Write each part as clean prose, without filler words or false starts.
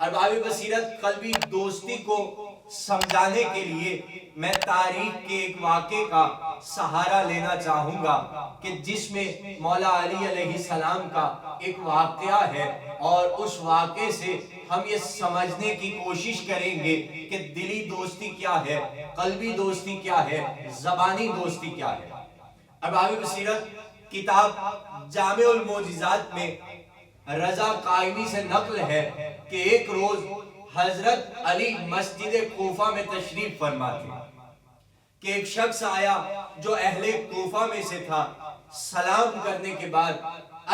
ارباب بصیرت قلبی دوستی کو سمجھانے کے لیے میں تاریخ کے ایک واقعے کا سہارا لینا چاہوں گا کہ جس میں مولا علی علیہ السلام کا ایک واقعہ ہے، اور اس واقعے سے ہم یہ سمجھنے کی کوشش کریں گے کہ دلی دوستی کیا ہے، قلبی دوستی کیا ہے، زبانی دوستی کیا ہے۔ ارباب بصیرت کتاب جامع المعجزات میں رضا قائمی سے نقل ہے کہ ایک روز حضرت علی مسجد کوفہ میں تشریف فرما تھے کہ ایک شخص آیا جو اہل کوفہ میں سے تھا۔ سلام کرنے کے بعد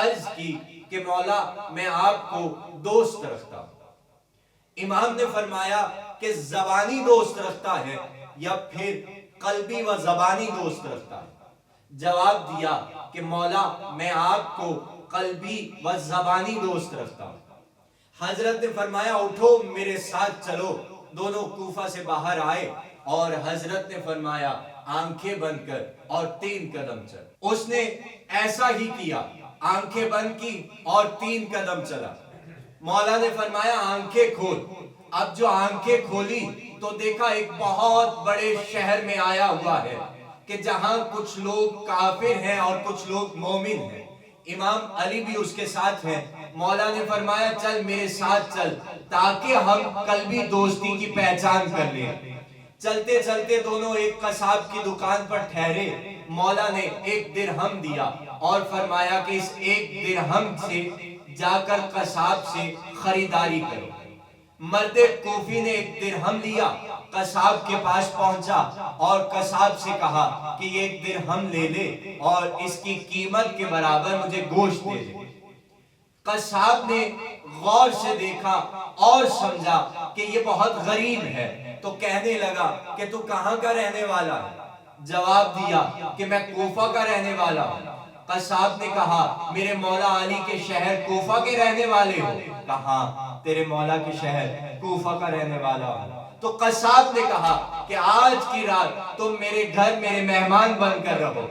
عرض کی کہ مولا میں آپ کو دوست رکھتا ہوں۔ امام نے فرمایا کہ زبانی دوست رکھتا ہے یا پھر قلبی و زبانی دوست رکھتا ہے؟ جواب دیا کہ مولا میں آپ کو قلبی و زبانی دوست رکھتا ہوں۔ حضرت نے فرمایا اٹھو میرے ساتھ چلو۔ دونوں کوفہ سے باہر آئے اور حضرت نے فرمایا آنکھیں بند کر اور 3 قدم چل۔ اس نے ایسا ہی کیا، آنکھیں بند کی اور 3 قدم چلا۔ مولا نے فرمایا آنکھیں کھول۔ اب جو آنکھیں کھولی تو دیکھا ایک بہت بڑے شہر میں آیا ہوا ہے کہ جہاں کچھ لوگ کافر ہیں اور کچھ لوگ مومن ہیں۔ امام علی بھی اس کے ساتھ ہیں۔ مولا نے فرمایا چل میرے ساتھ چل تاکہ ہم قلبی دوستی کی پہچان کر لیں۔ چلتے چلتے دونوں ایک قصاب کی دکان پر ٹھہرے۔ مولا نے 1 درہم دیا اور فرمایا کہ اس 1 درہم سے جا کر قصاب سے خریداری کرو۔ مرد کوفی نے 1 درہم لیا، قصاب کے پاس پہنچا اور قصاب سے کہا کہ یہ 1 درہم لے لے اور اس کی قیمت کے برابر مجھے گوشت دے دے۔ قصاب نے غور سے دیکھا اور سمجھا کہ یہ بہت غریب ہے، تو کہنے لگا کہ تو کہاں کا رہنے والا ہے؟ جواب دیا کہ میں کوفہ کا رہنے والا ہوں۔ قصاب نے کہا میرے مولا علی کے شہر کوفہ کے رہنے والے ہو؟ کہا تیرے مولا کے شہر کوفہ کا رہنے والا ہوں۔ تو قصاب نے کہا کہ آج کی رات تم میرے گھر میرے مہمان بن کر رہو۔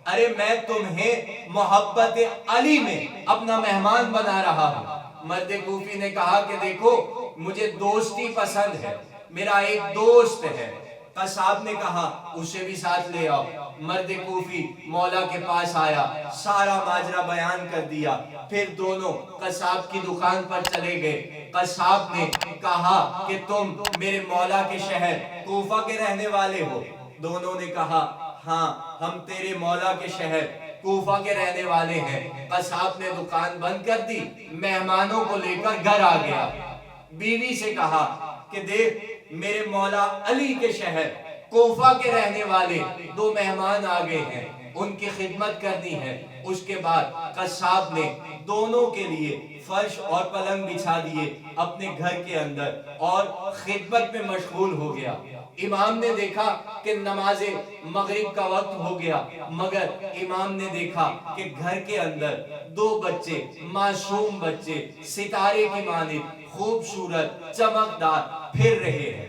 ارے میں تمہیں محبت علی میں اپنا مہمان بنا رہا ہوں۔ مرد کوفی نے کہا کہ دیکھو مجھے دوستی پسند ہے، میرا ایک دوست ہے۔ قصاب نے کہا اسے بھی ساتھ لے آؤ۔ مرد کوفی مولا کے پاس آیا، سارا ماجرا بیان کر دیا۔ پھر دونوں قصاب کی دکان پر چلے گئے۔ قصاب نے کہا کہ تم میرے مولا کے شہر کوفہ کے رہنے والے ہو؟ دونوں نے کہا ہاں ہم تیرے مولا کے شہر کوفہ کے رہنے والے ہیں۔ قصاب نے دکان بند کر دی، مہمانوں کو لے کر گھر آ گیا۔ بیوی سے کہا کہ دیکھ میرے مولا علی کے شہر کوفہ کے رہنے والے 2 مہمان آ گئے ہیں، ان کی خدمت کرنی ہے۔ اس کے بعد قصاب نے دونوں کے لیے فرش اور پلنگ بچھا دیے اپنے گھر کے اندر اور خدمت میں مشغول ہو گیا۔ امام نے دیکھا کہ نماز مغرب کا وقت ہو گیا، مگر امام نے دیکھا کہ گھر کے اندر 2 بچے، معصوم بچے ستارے کی مانند خوبصورت چمکدار پھر رہے ہیں۔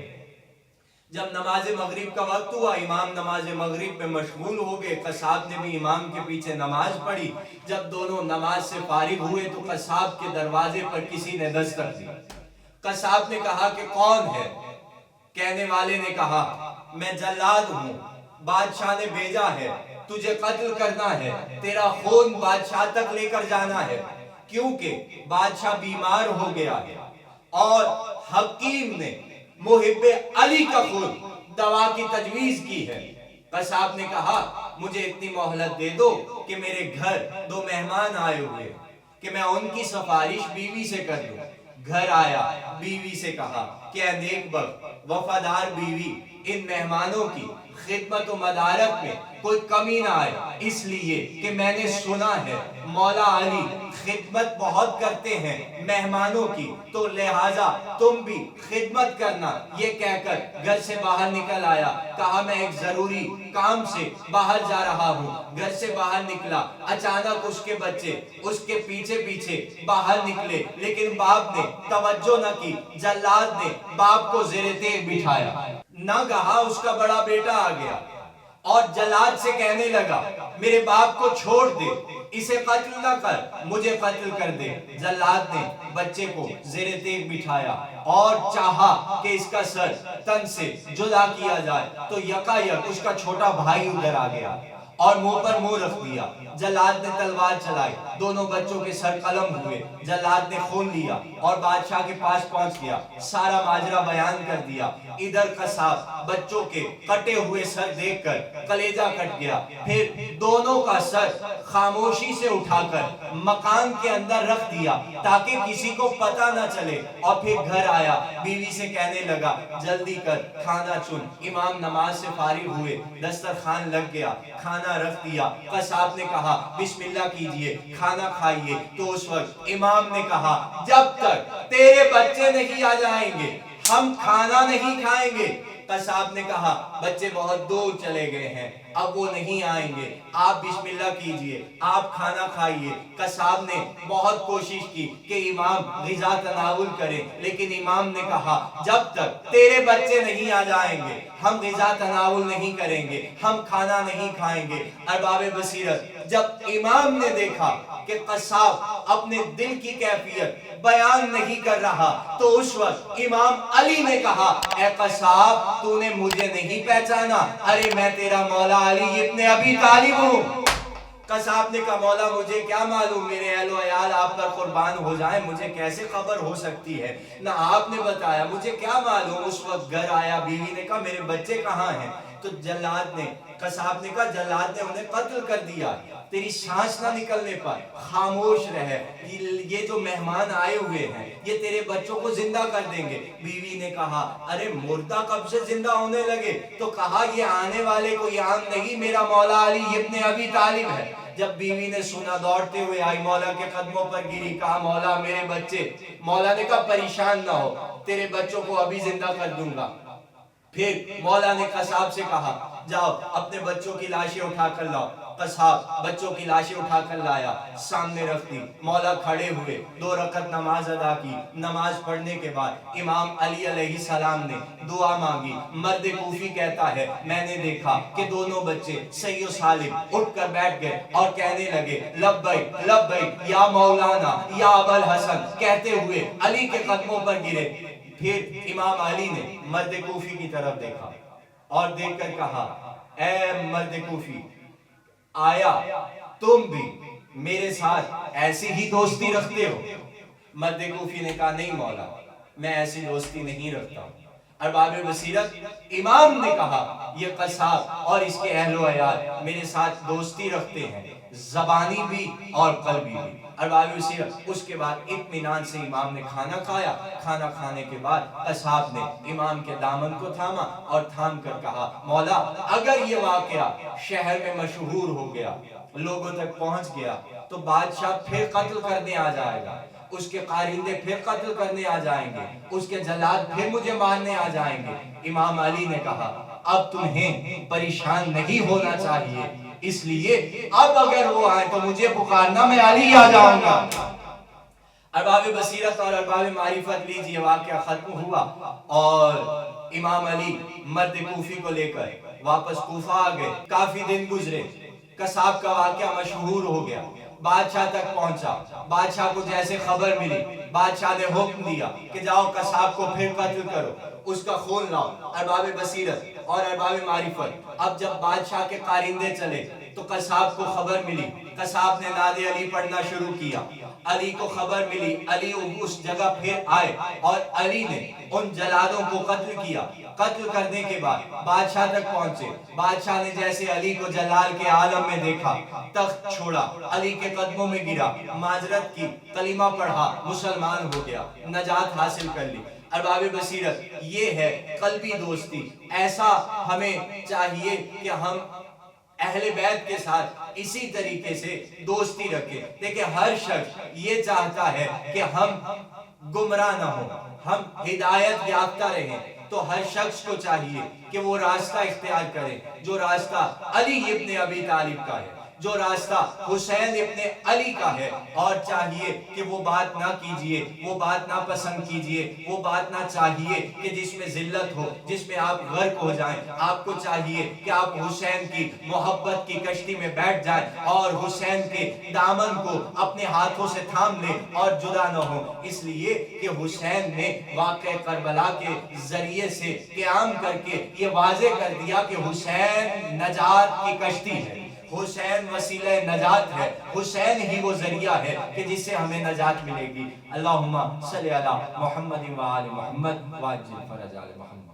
جب نماز مغرب کا وقت ہوا، امام نماز مغرب میں مشغول ہو گئے، قصاب نے بھی امام کے پیچھے نماز پڑھی۔ جب دونوں نماز سے فارغ ہوئے تو قصاب کے دروازے پر کسی نے دستک دی۔ قصاب نے کہا کہ کون ہے؟ کہنے والے نے کہا میں جلاد ہوں، بادشاہ نے بھیجا ہے، تجھے قتل کرنا ہے، تیرا خون بادشاہ تک لے کر جانا ہے، کیونکہ بادشاہ بیمار ہو گیا ہے اور حکیم نے محب علی کا خون دوا کی تجویز کی ہے۔ قصاب نے کہا مجھے اتنی مہلت دے دو کہ میرے گھر 2 مہمان آئے ہوئے کہ میں ان کی سفارش بیوی سے کر دوں۔ گھر آیا، بیوی سے کہا کہ اے نیک بخت وفادار بیوی، ان مہمانوں کی خدمت و مدارت میں کوئی کمی نہ آئے، اس لیے کہ میں نے سنا ہے مولا علی خدمت بہت کرتے ہیں مہمانوں کی، تو لہٰذا تم بھی خدمت کرنا۔ یہ کہہ کر گھر سے باہر نکل آیا۔ کہا میں ایک ضروری کام سے باہر جا رہا ہوں۔ گھر سے باہر نکلا، اچانک اس کے بچے اس کے پیچھے پیچھے باہر نکلے، لیکن باپ نے توجہ نہ کی۔ جلاد نے باپ کو زیر تیغ بٹھایا، نہ کہا اس کا بڑا بیٹا آ گیا۔ اور جلاد سے کہنے لگا میرے باپ کو چھوڑ دے، اسے قتل نہ کر، مجھے قتل کر دے۔ جلاد نے بچے کو زیر تیغ بٹھایا اور چاہا کہ اس کا سر تن سے جدا کیا جائے، تو یکا یک اس کا چھوٹا بھائی ادھر آ گیا اور منہ پر منہ رکھ دیا۔ جلاد نے تلوار چلائی، دونوں بچوں کے سر قلم ہوئے۔ جلاد نے خون لیا اور بادشاہ کے پاس پہنچ گیا، سارا ماجرا بیان کر دیا۔ ادھر قصاب بچوں کے کٹے ہوئے سر دیکھ کر کلیجہ کٹ گیا، پھر دونوں کا سر خاموشی سے اٹھا کر مکان کے اندر رکھ دیا تاکہ کسی کو پتہ نہ چلے، اور پھر گھر آیا، بیوی سے کہنے لگا جلدی کر کھانا چن۔ امام نماز سے فارغ ہوئے، دسترخوان لگ گیا، کھانا رکھ دیا۔ قصاب نے کہا بسم اللہ کیجئے، کھانا کھائیے۔ تو اس وقت امام نے کہا جب تک تیرے بچے نہیں آ جائیں گے ہم کھانا نہیں کھائیں گے۔ قصاب نے کہا بچے بہت دور چلے گئے ہیں، اب وہ نہیں آئیں گے، آپ بسم اللہ کیجئے، آپ کھانا کھائیے۔ قصاب نے بہت کوشش کی کہ امام غذا تناول کرے، لیکن امام نے کہا جب تک تیرے بچے نہیں آ جائیں گے ہم غذا تناول نہیں کریں گے، ہم کھانا نہیں کھائیں گے۔ ارباب بصیرت، جب امام نے دیکھا کہ قصاب اپنے دل کی کیفیت بیان نہیں کر رہا، تو اس وقت امام علی نے کہا اے قصاب تو نے مجھے نہیں پہچانا؟ ارے میں تیرا مولا علی ابن ابی طالب ہوں۔ قصاب نے کہا مولا مجھے کیا معلوم، میرے اہل و عیال آپ پر قربان ہو جائیں، مجھے کیسے خبر ہو سکتی ہے، نہ آپ نے بتایا، مجھے کیا معلوم۔ اس وقت گھر آیا، بیوی نے کہا میرے بچے کہاں ہیں؟ تو جلاد نے، قصاب نے کہا جلاد نے انہیں قتل کر دیا، تیری سانس نہ نکلنے پر خاموش رہے، یہ جو مہمان آئے ہوئے ہیں یہ تیرے بچوں کو زندہ کر دیں گے۔ بیوی نے کہا ارے مردہ کب سے زندہ ہونے لگے؟ تو کہا یہ آنے والے کوئی عام نہیں، میرا مولا علی ابن ابی طالب ہے۔ جب بیوی نے سنا دوڑتے ہوئے آئی، مولا کے قدموں پر گری، کہا مولا میرے بچے۔ مولا نے کہا پریشان نہ ہو، تیرے بچوں کو ابھی زندہ کر دوں گا۔ پھر مولا نے قصاب سے کہا جاؤ اپنے بچوں کی لاشیں اٹھا کر لاؤ۔ قصاب بچوں کی لاشیں اٹھا کر لایا، سامنے رکھ دی۔ مولا کھڑے ہوئے، 2 رکعت نماز ادا کی۔ نماز پڑھنے کے بعد امام علی علیہ السلام نے دعا مانگی۔ مرد کوفی کہتا ہے میں نے دیکھا کہ دونوں بچے صحیح و سالم اٹھ کر بیٹھ گئے اور کہنے لگے لبیک لبیک یا مولانا یا ابا الحسن، کہتے ہوئے علی کے قدموں پر گرے۔ پھر امام علی نے مرد کوفی کی طرف دیکھا اور دیکھ کر کہا اے مرد کوفی، آیا تم بھی میرے ساتھ ایسی ہی دوستی رکھتے ہو؟ مرد کوفی نے کہا نہیں مولا، میں ایسی دوستی نہیں رکھتا ہوں۔ ارباب بصیرت، امام نے کہا یہ قصاب اور اس کے اہل و عیال میرے ساتھ دوستی رکھتے ہیں، زبانی بھی اور قلبی بھی۔ ارباب بصیرت، اس کے بعد اطمینان سے امام نے کھانا کھایا۔ کھانا کھانے کے بعد قصاب نے امام کے دامن کو تھاما اور تھام کر کہا مولا اگر یہ واقعہ شہر میں مشہور ہو گیا، لوگوں تک پہنچ گیا، تو بادشاہ پھر قتل کرنے آ جائے گا، اس کے قارندے پھر قتل کرنے آ جائیں گے، اس کے جلاد پھر مجھے مارنے آ جائیں گے۔ امام علی نے کہا اب تمہیں پریشان نہیں ہونا چاہیے، اس لیے اب اگر وہ آئے تو مجھے پکارنا، میں علی آ جاؤں گا۔ ارباب بصیرت اور ارباب معرفت لیجئے، واقعہ ختم ہوا اور امام علی مرد کوفی کو لے کر واپس کوفہ آ گئے۔ کافی دن گزرے، قصاب کا واقعہ مشہور ہو گیا، بادشاہ تک پہنچا۔ بادشاہ کو جیسے خبر ملی، بادشاہ نے حکم دیا کہ جاؤ قصاب کو پھر قتل کرو، اس کا خون لاؤ۔ ارباب بصیرت اور ارباب معرفت، اب جب بادشاہ کے قارندے چلے تو قصاب کو خبر ملی، قصاب نے ناد علی پڑھنا شروع کیا۔ علی کو خبر ملی، علی اس جگہ پھر آئے اور علی نے ان جلادوں کو قتل کیا۔ قتل کرنے کے بعد بادشاہ تک پہنچے، بادشاہ نے جیسے علی کو جلال کے عالم میں دیکھا، تخت چھوڑا، علی کے قدموں میں گرا، معذرت کی، کلمہ پڑھا، مسلمان ہو گیا، نجات حاصل کر لی۔ ارباب بصیرت، یہ ہے قلبی دوستی۔ ایسا ہمیں چاہیے کہ ہم اہل بیت کے ساتھ اسی طریقے سے دوستی رکھیں۔ دیکھیں ہر شخص یہ چاہتا ہے کہ ہم گمراہ نہ ہوں، ہم ہدایت یافتہ رہیں، تو ہر شخص کو چاہیے کہ وہ راستہ اختیار کرے جو راستہ علی ابن ابی طالب کا ہے، جو راستہ حسین ابن علی کا ہے، اور چاہیے کہ وہ بات نہ کیجئے، وہ بات نہ پسند کیجئے، وہ بات نہ چاہیے کہ جس میں ذلت ہو، جس میں آپ غرق ہو جائیں۔ آپ کو چاہیے کہ آپ حسین کی محبت کی کشتی میں بیٹھ جائیں اور حسین کے دامن کو اپنے ہاتھوں سے تھام لیں اور جدا نہ ہو، اس لیے کہ حسین نے واقعہ کربلا کے ذریعے سے قیام کر کے یہ واضح کر دیا کہ حسین نجات کی کشتی ہے، حسین وسیلہ نجات ہے، حسین ہی وہ ذریعہ ہے کہ جس سے ہمیں نجات ملے گی۔ اللہم صلی علی محمد و آل محمد وعجل فرج آل محمد۔